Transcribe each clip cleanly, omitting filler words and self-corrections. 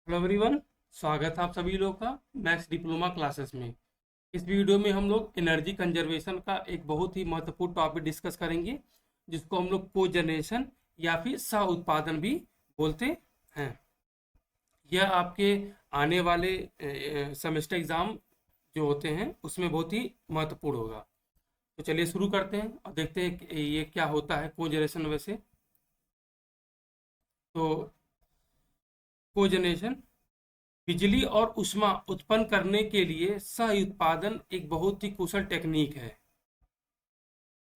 Hello everyone, स्वागत है आप सभी लोग का मैथ्स डिप्लोमा क्लासेस में। इस वीडियो में हम लोग एनर्जी कंजर्वेशन का एक बहुत ही महत्वपूर्ण टॉपिक डिस्कस करेंगे, जिसको हम लोग को जनरेशन या फिर सह उत्पादन भी बोलते हैं। यह आपके आने वाले सेमेस्टर एग्जाम जो होते हैं उसमें बहुत ही महत्वपूर्ण होगा। तो चलिए शुरू करते हैं और देखते हैं कि ये क्या होता है को जनरेशन। वैसे तो को जनरेशन बिजली और ऊष्मा उत्पन्न करने के लिए सह उत्पादन एक बहुत ही कुशल टेक्निक है।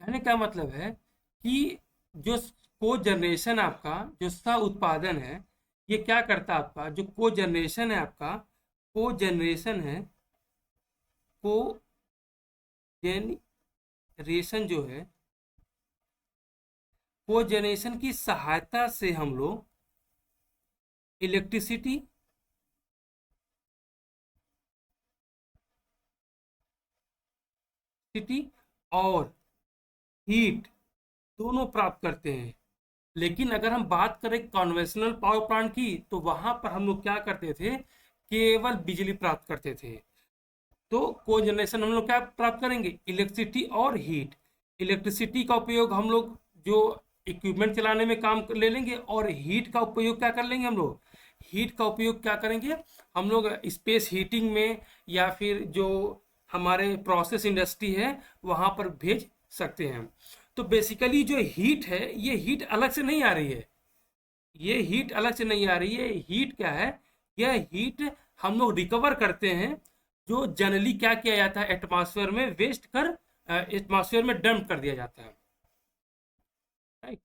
कहने का मतलब है कि जो को जनरेशन आपका जो सह उत्पादन है, ये क्या करता है? आपका जो को जनरेशन है, आपका को जनरेशन है, को जनरेशन जो है, को जनरेशन की सहायता से हम लोग इलेक्ट्रिसिटी और हीट दोनों प्राप्त करते हैं। लेकिन अगर हम बात करें कन्वेंशनल पावर प्लांट की, तो वहां पर हम लोग क्या करते थे? केवल बिजली प्राप्त करते थे। तो को जनरेशन हम लोग क्या प्राप्त करेंगे? इलेक्ट्रिसिटी और हीट। इलेक्ट्रिसिटी का उपयोग हम लोग जो इक्विपमेंट चलाने में काम ले लेंगे, और हीट का उपयोग क्या कर लेंगे? हम लोग हीट का उपयोग क्या करेंगे? हम लोग स्पेस हीटिंग में, या फिर जो हमारे प्रोसेस इंडस्ट्री है वहां पर भेज सकते हैं। तो बेसिकली जो हीट है, ये हीट अलग से नहीं आ रही है। ये हीट अलग से नहीं आ रही है। हीट क्या है? यह हीट हम लोग रिकवर करते हैं, जो जनरली क्या किया जाता है, एटमॉस्फेयर में वेस्ट कर एटमॉस्फेयर में डंप कर दिया जाता है। राइट।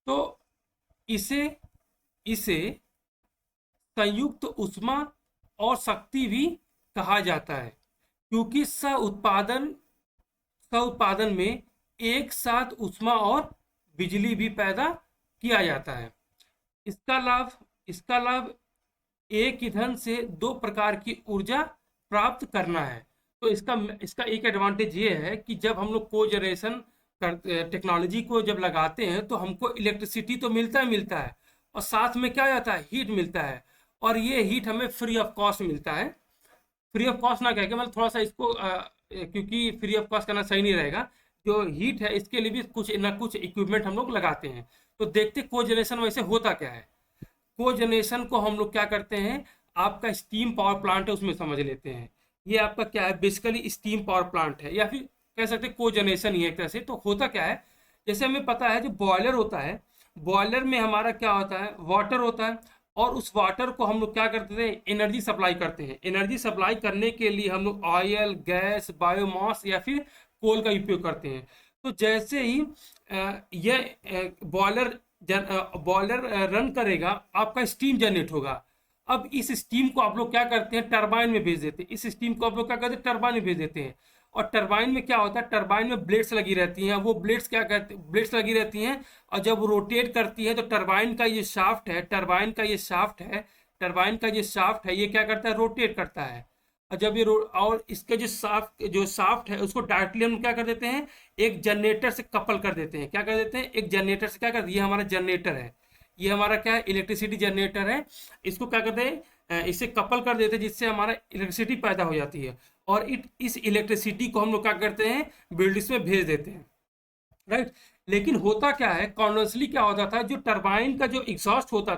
तो इसे इसे संयुक्त ऊष्मा और शक्ति भी कहा जाता है, क्योंकि सह उत्पादन में एक साथ ऊष्मा और बिजली भी पैदा किया जाता है। इसका लाभ एक ईंधन से दो प्रकार की ऊर्जा प्राप्त करना है। तो इसका इसका एक एडवांटेज ये है कि जब हम लोग को जनरेशन टेक्नोलॉजी को जब लगाते हैं, तो हमको इलेक्ट्रिसिटी तो मिलता है, और साथ में क्या जाता है? हीट मिलता है। और ये हीट हमें फ्री ऑफ कॉस्ट मिलता है। फ्री ऑफ कॉस्ट ना कह के, मतलब थोड़ा सा इसको क्योंकि फ्री ऑफ कॉस्ट करना सही नहीं रहेगा। जो हीट है इसके लिए भी कुछ ना कुछ इक्विपमेंट हम लोग लगाते हैं। तो देखते को जनरेशन वैसे होता क्या है। को जनरेशन को हम लोग क्या करते हैं? आपका स्टीम पावर प्लांट है, उसमें समझ लेते हैं। ये आपका क्या है? बेसिकली स्टीम पावर प्लांट है, या फिर कह सकते हैं को जनरेशन ही है एक तरह से। तो होता क्या है? जैसे हमें पता है जो बॉयलर होता है, बॉयलर में हमारा क्या होता है? वाटर होता है। और उस वाटर को हम लोग क्या करते थे? एनर्जी सप्लाई करते हैं। एनर्जी सप्लाई करने के लिए हम लोग ऑयल, गैस, बायोमास या फिर कोल का उपयोग करते हैं। तो जैसे ही यह बॉयलर रन करेगा, आपका स्टीम जनरेट होगा। अब इस स्टीम को आप लोग क्या करते हैं? टरबाइन में भेज देते हैं। इस स्टीम को आप लोग क्या करते हैं? टरबाइन में भेज देते हैं। और टरबाइन में क्या होता है? टरबाइन में ब्लेड्स लगी रहती हैं। वो ब्लेड्स क्या करते हैं? ब्लेड्स लगी रहती हैं, और जब वो रोटेट करती है, तो टरबाइन का ये शाफ्ट है, टरबाइन का ये शाफ्ट है, ये क्या करता है? रोटेट करता है। और जब और इसके जो शाफ्ट है, उसको डायरेक्टली हम क्या कर देते हैं? एक जनरेटर से कपल कर देते हैं। क्या कर देते हैं? एक जनरेटर से क्या कर, ये हमारा जनरेटर है, ये हमारा क्या है? इलेक्ट्रिसिटी जनरेटर है। इसको क्या करते हैं? इसे कपल कर देते हैं, जिससे हमारा इलेक्ट्रिसिटी पैदा हो जाती है। और इस इलेक्ट्रिसिटी को हम लोग क्या करते हैं? बिल्डिंग्स में भेज देते हैं। राइट। लेकिन होता क्या है? कॉन्वेंशनली क्या होता था? जो टरबाइन का जो एग्जॉस्ट होता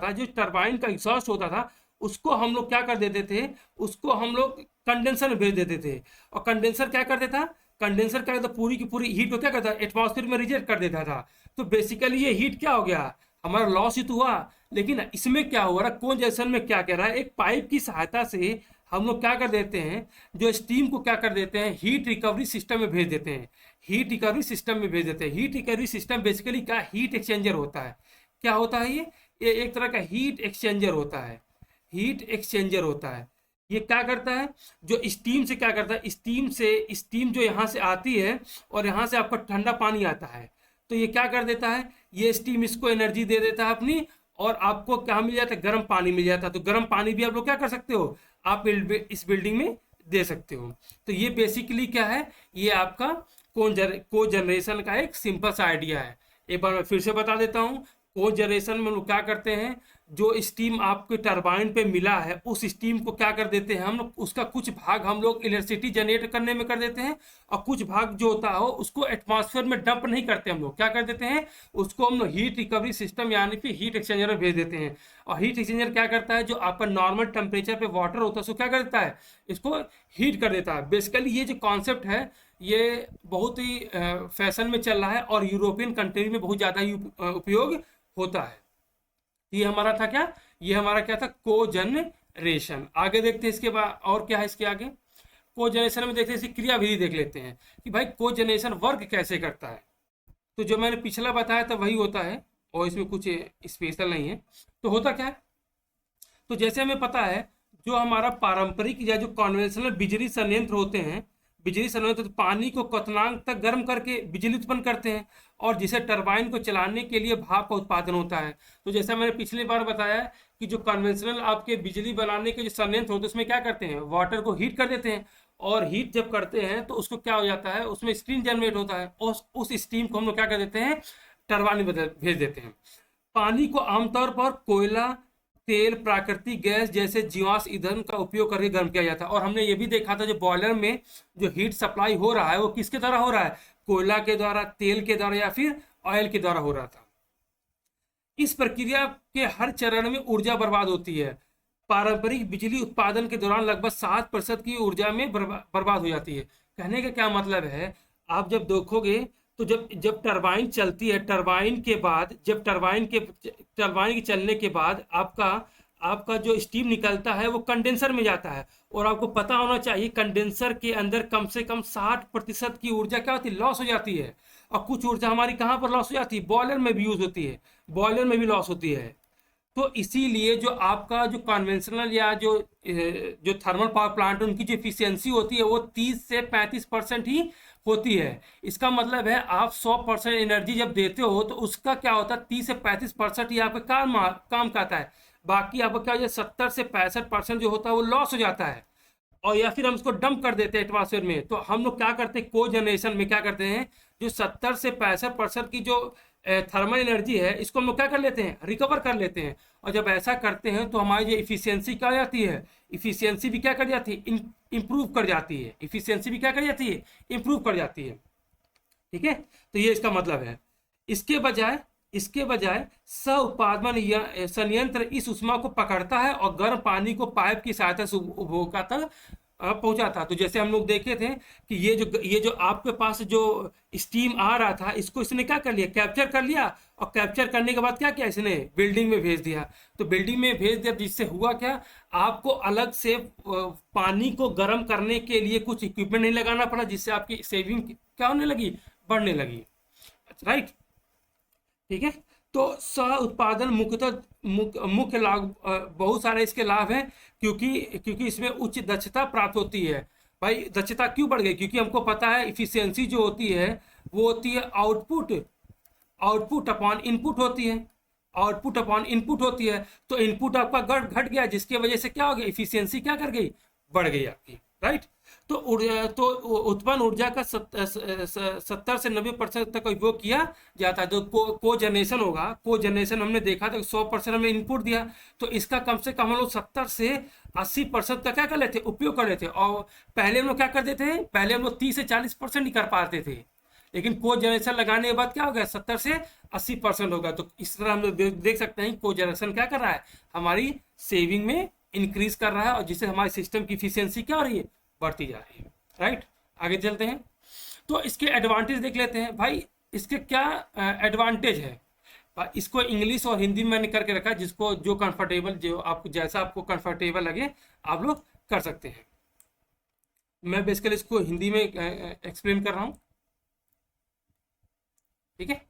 था, उसको हम लोग क्या कर देते थे? उसको हम लोग कंडेंसर में भेज देते थे। और कंडेंसर क्या कर देता? कंडेंसर क्या करता? पूरी की पूरी हीट को क्या करता? एटमॉस्फेयर में रिजेक्ट कर देता था। तो बेसिकली ये हीट क्या हो गया? हमारा लॉस ही तो हुआ। लेकिन इसमें क्या हो रहा है? कोजेशन में क्या कह रहा है? एक पाइप की सहायता से हम लोग क्या कर देते हैं? जो स्टीम को क्या कर देते हैं? हीट रिकवरी सिस्टम में भेज देते हैं। हीट रिकवरी सिस्टम बेसिकली क्या? हीट एक्सचेंजर होता है। क्या होता है ये एक तरह का हीट एक्सचेंजर होता है। ये क्या करता है? जो स्टीम से क्या करता है? स्टीम जो यहाँ से आती है, और यहाँ से आपका ठंडा पानी आता है। तो ये क्या कर देता है? ये स्टीम इसको एनर्जी दे देता है अपनी, और आपको क्या मिल जाता है? गर्म पानी मिल जाता है। तो गर्म पानी भी आप लोग क्या कर सकते हो? आप इस बिल्डिंग में दे सकते हो। तो ये बेसिकली क्या है? ये आपका को जनरेशन का एक सिंपल सा आइडिया है। एक बार मैं फिर से बता देता हूँ। को जनरेशन में लोग क्या करते हैं? जो स्टीम आपके टरबाइन पे मिला है उस स्टीम को क्या कर देते हैं हम लोग, उसका कुछ भाग हम लोग इलेक्ट्रिसिटी जनरेट करने में कर देते हैं, और कुछ भाग जो होता हो उसको एटमॉस्फेयर में डंप नहीं करते, हम लोग क्या कर देते हैं उसको हम लोग हीट रिकवरी सिस्टम यानी कि हीट एक्सचेंजर में भेज देते हैं। और हीट एक्सचेंजर क्या करता है, जो आपका नॉर्मल टेम्परेचर पे वाटर होता है उसको क्या करता है, इसको हीट कर देता है। बेसिकली ये जो कॉन्सेप्ट है ये बहुत ही फैशन में चल रहा है और यूरोपियन कंट्री में बहुत ज़्यादा उपयोग होता है। ये हमारा था क्या, ये हमारा क्या था, कोजनरेशन। आगे देखते हैं इसके बाद और क्या है इसके आगे। कोजनरेशन में देखते हैं इसकी क्रियाविधि देख लेते हैं कि भाई कोजनरेशन वर्क कैसे करता है। तो जो मैंने पिछला बताया था वही होता है और इसमें कुछ स्पेशल नहीं है। तो होता क्या है, तो जैसे हमें पता है जो हमारा पारंपरिक या जो कॉन्वेंशनल बिजली संयंत्र होते हैं, बिजली संयंत्र तो पानी को क्वथनांक तक गर्म करके बिजली उत्पन्न करते हैं और जिसे टरबाइन को चलाने के लिए भाप का उत्पादन होता है। तो जैसा मैंने पिछली बार बताया कि जो कन्वेंशनल आपके बिजली बनाने के जो संयंत्र होते हैं उसमें क्या करते हैं, वाटर को हीट कर देते हैं, और हीट जब करते हैं तो उसको क्या हो जाता है, उसमें स्टीम जनरेट होता है, उस स्टीम को हम लोग क्या कर देते हैं, टरबाइन में भेज देते हैं। पानी को आमतौर पर कोयला, तेल, प्राकृतिक गैस जैसे जीवाश्म ईंधन का उपयोग करके गर्म किया जाता है। और हमने ये भी देखा था जो बॉयलर में जो हीट सप्लाई हो रहा है वो किसके द्वारा हो रहा है, कोयला के द्वारा, तेल के द्वारा या फिर ऑयल के द्वारा हो रहा था। इस प्रक्रिया के हर चरण में ऊर्जा बर्बाद होती है। पारंपरिक बिजली उत्पादन के दौरान लगभग 7% की ऊर्जा में बर्बाद हो जाती है। कहने का क्या मतलब है, आप जब देखोगे तो जब जब टरबाइन चलती है, टरबाइन के बाद जब टरबाइन के चलने के बाद आपका आपका जो स्टीम निकलता है वो कंडेंसर में जाता है। और आपको पता होना चाहिए कंडेंसर के अंदर कम से कम 60% की ऊर्जा क्या होती है, लॉस हो जाती है। और कुछ ऊर्जा हमारी कहाँ पर लॉस हो जाती है, बॉयलर में भी यूज होती है, बॉयलर में भी लॉस होती है। तो इसीलिए जो आपका जो कन्वेंशनल या जो थर्मल पावर प्लांट है उनकी जो एफिशिएंसी होती है वो 30 से 35% ही होती है। इसका मतलब है आप 100% एनर्जी जब देते हो तो उसका क्या होता है, 30 से 35% ही आपका काम करता है। बाकी आपका क्या हो जाए, 70 से 65% जो होता है वो लॉस हो जाता है, और या फिर हम उसको डंप कर देते हैं एटमॉस्फेयर में। तो हम लोग क्या करते हैं, को जनरेशन में क्या करते हैं, जो 70 से 65% की जो थर्मल एनर्जी है इसको हम लोग क्या कर लेते हैं, रिकवर कर लेते हैं। और जब ऐसा करते हैं तो हमारी जो इफिशियंसी क्या हो जाती है, इफिशियंसी भी क्या कर जाती है, इंप्रूव कर जाती है। इफिशियंसी भी क्या कर जाती है, इंप्रूव कर जाती है। ठीक है, तो ये इसका मतलब है। इसके बजाय सह उत्पादन संयंत्र इस ऊष्मा को पकड़ता है और गर्म पानी को पाइप की सहायता से उपभोक्ता तक पहुंचाता। तो जैसे हम लोग देखे थे कि ये जो आपके पास जो स्टीम आ रहा था इसको इसने क्या कर लिया, कैप्चर कर लिया, और कैप्चर करने के बाद क्या किया, इसने बिल्डिंग में भेज दिया। तो बिल्डिंग में भेज दिया जिससे हुआ क्या, आपको अलग से पानी को गर्म करने के लिए कुछ इक्विपमेंट नहीं लगाना पड़ा, जिससे आपकी सेविंग क्या होने लगी, बढ़ने लगी। राइट, ठीक है। तो सह उत्पादन मुख्य लाभ, बहुत सारे इसके लाभ हैं, क्योंकि इसमें उच्च दक्षता प्राप्त होती है। भाई दक्षता क्यों बढ़ गई, क्योंकि हमको पता है इफिशियंसी जो होती है वो होती है आउटपुट अपॉन इनपुट होती है, आउटपुट अपॉन इनपुट होती है। तो इनपुट आपका घट गया, जिसकी वजह से क्या हो गया, इफिशियंसी क्या कर गई, बढ़ गई आपकी। राइट, तो उत्पन्न ऊर्जा का 70 से 90% तक उपयोग किया जाता है। जो को जनरेशन होगा, को जनरेशन हमने देखा था 100% हमने इनपुट दिया, तो इसका कम से कम हम लोग 70 से 80% तक क्या कर लेते, उपयोग कर लेते। और पहले हम लोग क्या करते थे, पहले हम लोग 30 से 40% ही कर पाते थे, लेकिन को जनरेशन लगाने के बाद क्या हो गया, 70 से 80% होगा। तो इस तरह हम लोग देख सकते हैं को जनरेशन क्या कर रहा है, हमारी सेविंग में इंक्रीज कर रहा है, और जिससे हमारे सिस्टम की इफिशियंसी क्या हो रही है, बढ़ती जा रही है। राइट, आगे चलते हैं। तो इसके एडवांटेज देख लेते हैं। भाई इसके क्या एडवांटेज है, इसको इंग्लिश और हिंदी में मैंने करके रखा है, जिसको जो कंफर्टेबल, जो आपको जैसा आपको कंफर्टेबल लगे आप लोग कर सकते हैं। मैं बेसिकली इसको हिंदी में एक्सप्लेन कर रहा हूँ। ठीक है,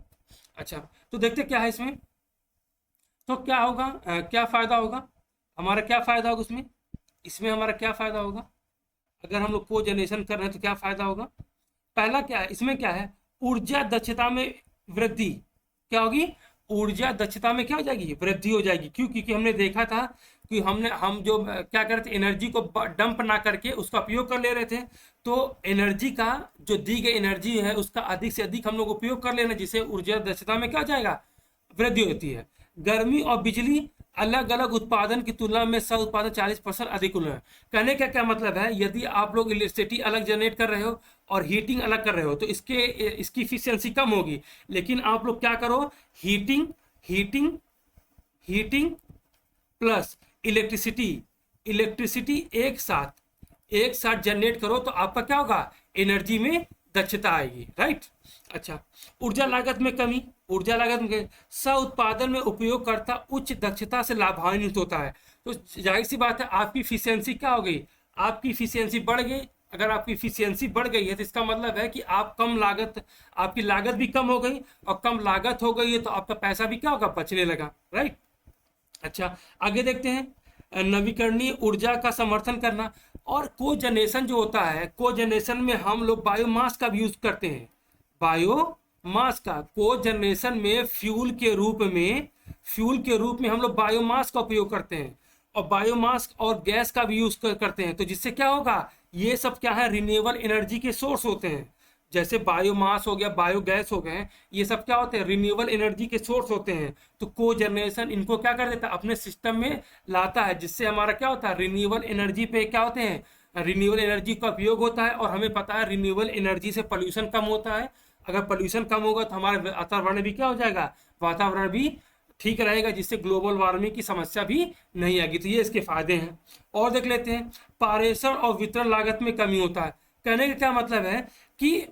अच्छा तो देखते क्या है इसमें। तो क्या होगा, क्या फायदा होगा हमारा, क्या फायदा होगा इसमें हमारा क्या फायदा होगा, अगर हम लोग को जनरेशन कर रहे हैं तो क्या फायदा होगा। पहला क्या है, इसमें क्या है, ऊर्जा दक्षता में वृद्धि। क्या होगी, ऊर्जा दक्षता में क्या हो जाएगी, वृद्धि हो जाएगी। क्यों, क्योंकि हमने देखा था कि हम जो क्या कर रहे थे, एनर्जी को डंप ना करके उसका उपयोग कर ले रहे थे। तो एनर्जी का जो दी गई एनर्जी है उसका अधिक से अधिक हम लोग उपयोग कर लेना, जिससे ऊर्जा दक्षता में क्या हो जाएगा, वृद्धि होती है। गर्मी और बिजली अलग अलग उत्पादन की तुलना में सह उत्पादन 40% अधिक है। कहने का क्या मतलब है, यदि आप लोग इलेक्ट्रिसिटी अलग जनरेट कर रहे हो और हीटिंग अलग कर रहे हो तो इसकी इफिशियंसी कम होगी। लेकिन आप लोग क्या करो, heating heating heating plus electricity electricity एक साथ जनरेट करो तो आपका क्या होगा, एनर्जी में दक्षता आएगी, राइट। अच्छा, ऊर्जा लागत में कमी। ऊर्जा लागत में सह उत्पादन में उपयोगकर्ता उच्च दक्षता से लाभान्वित होता है। तो जाहिर सी बात है आपकी इफिशियंसी क्या हो गई, आपकी इफिशियंसी बढ़ गई। अगर आपकी इफिशियंसी बढ़ गई है तो इसका मतलब है कि आप कम लागत, आपकी लागत भी कम हो गई, और कम लागत हो गई है तो आपका पैसा भी क्या होगा, बचने लगा, राइट। अच्छा, आगे देखते हैं, नवीकरणीय ऊर्जा का समर्थन करना। और कोजनरेशन जो होता है, कोजनरेशन में हम लोग बायोमास का भी यूज करते हैं। बायोमास का कोजनरेशन में फ्यूल के रूप में हम लोग बायोमास का उपयोग करते हैं, और बायोमास और गैस का भी यूज करते हैं। तो जिससे क्या होगा, ये सब क्या है, रिन्यूएबल एनर्जी के सोर्स होते हैं। जैसे बायोमास हो गया, बायोगैस हो गए, ये सब क्या होते हैं, रिन्यूएबल एनर्जी के सोर्स होते हैं। तो कोजनरेशन इनको क्या कर देता है, अपने सिस्टम में लाता है, जिससे हमारा क्या होता है, रिन्यूएबल एनर्जी पे क्या होते हैं, रिन्यूएबल एनर्जी का उपयोग होता है। और हमें पता है रिन्यूएबल एनर्जी से पोल्यूशन कम होता है। अगर पोल्यूशन कम होगा तो हमारे वातावरण भी क्या हो जाएगा, वातावरण भी ठीक रहेगा, जिससे ग्लोबल वार्मिंग की समस्या भी नहीं आएगी। तो ये इसके फायदे हैं। और देख लेते हैं, पारेषण और वितरण लागत में कमी होता है। कहने का क्या मतलब है कि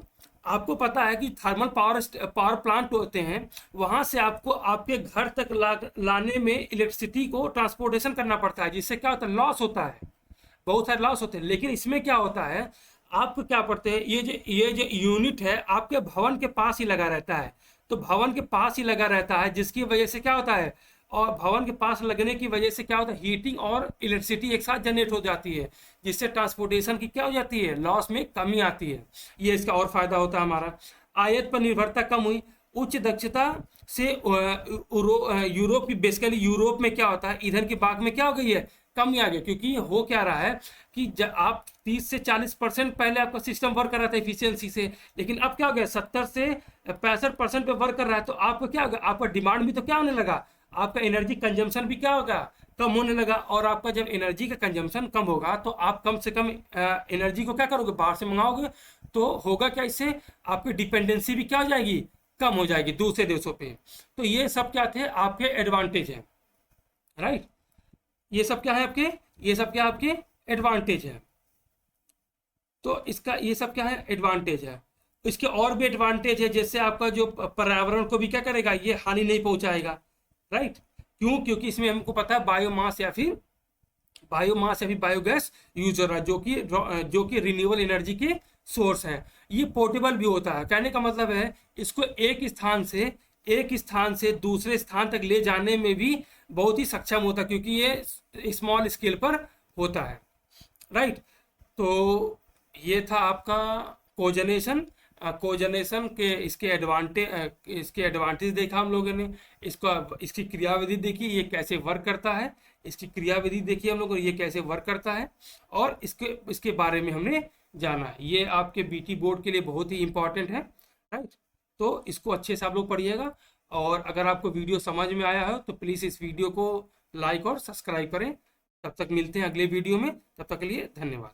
आपको पता है कि थर्मल पावर प्लांट होते हैं, वहां से आपको आपके घर तक लाने में इलेक्ट्रिसिटी को ट्रांसपोर्टेशन करना पड़ता है, जिससे क्या होता है, लॉस होता है, बहुत सारे लॉस होते हैं। लेकिन इसमें क्या होता है, आपको क्या पड़ते हैं, ये जो यूनिट है आपके भवन के पास ही लगा रहता है। तो भवन के पास ही लगा रहता है, जिसकी वजह से क्या होता है, और भवन के पास लगने की वजह से क्या होता है, हीटिंग और इलेक्ट्रिसिटी एक साथ जनरेट हो जाती है, जिससे ट्रांसपोर्टेशन की क्या हो जाती है, लॉस में कमी आती है। ये इसका और फायदा होता है हमारा। आयात पर निर्भरता कम हुई। उच्च दक्षता से यूरोप की, बेसिकली यूरोप में क्या होता है, ईंधन की मांग में क्या हो गई है, कमी आ गई। क्योंकि हो क्या रहा है कि आप 30 से 40% पहले आपका सिस्टम वर्क कर रहा था इफिशियंसी से, लेकिन अब क्या हो गया, 70 से 65% पे वर्क कर रहा है। तो आपको क्या होगा, आपका डिमांड भी तो क्या होने लगा, आपका एनर्जी कंजम्पशन भी क्या होगा, कम होने लगा। और आपका जब एनर्जी का कंजम्पशन कम होगा तो आप कम से कम एनर्जी को क्या करोगे, बाहर से मंगाओगे। तो होगा क्या, इससे आपकी डिपेंडेंसी भी क्या हो जाएगी, कम हो जाएगी दूसरे देशों पे। तो ये सब क्या थे, आपके एडवांटेज हैं, राइट। ये सब क्या है आपके, ये सब क्या आपके एडवांटेज है। तो इसका ये सब क्या है, एडवांटेज है। इसके और भी एडवांटेज है, जैसे आपका जो पर्यावरण को भी क्या करेगा, ये हानि नहीं पहुंचाएगा, राइट। क्यों, क्योंकि इसमें हमको पता है बायोमास या फिर बायोगैस यूज हो रहा है, जो कि रिन्यूएबल एनर्जी के सोर्स है। ये पोर्टेबल भी होता है। कहने का मतलब है इसको एक स्थान से दूसरे स्थान तक ले जाने में भी बहुत ही सक्षम होता है, क्योंकि ये स्मॉल स्केल पर होता है, राइट। तो ये था आपका कोजनेशन। कोजनेशन के इसके एडवांटेज देखा हम लोगों ने, इसकी क्रियाविधि देखी, ये कैसे वर्क करता है, इसकी क्रियाविधि देखी हम लोगों ने, ये कैसे वर्क करता है, और इसके बारे में हमने जाना है। ये आपके बीटी बोर्ड के लिए बहुत ही इंपॉर्टेंट है, राइट। तो इसको अच्छे से आप लोग पढ़िएगा। और अगर आपको वीडियो समझ में आया हो तो प्लीज़ इस वीडियो को लाइक और सब्सक्राइब करें। तब तक मिलते हैं अगले वीडियो में, तब तक के लिए धन्यवाद।